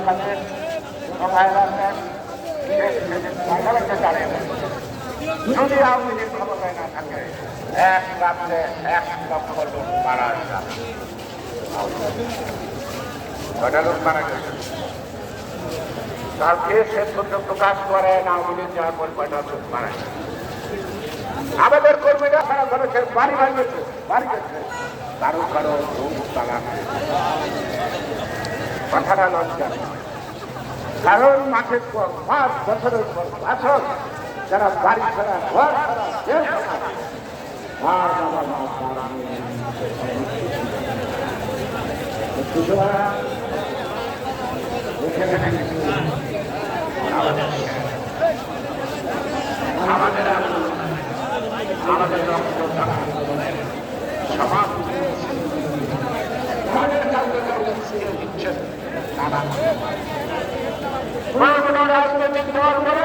থাকেন সভায় রাখেন যদি আওয়ামী লীগ ক্ষমতায় না থাকে এক রাত্রে 1 লক্ষ লোক মারা যাবে। কটা লোক মারা গেছে কালকে সে তথ্য প্রকাশ করেন আওয়ামী লীগ যাওয়ার পর কয়টা লোক মারা গেছে। আমাদের কর্মীরা সারা করেছে বাড়ি ভাঙিয়েছে বাড়ি গেছে কারো কারো তালা কথাটা লজ্জা কারণ মাঠের পর 5 বছরের পর বছর যারা বাড়ি ছাড়া ঘর আমাদের সমাজ রাজনৈতিক দল করে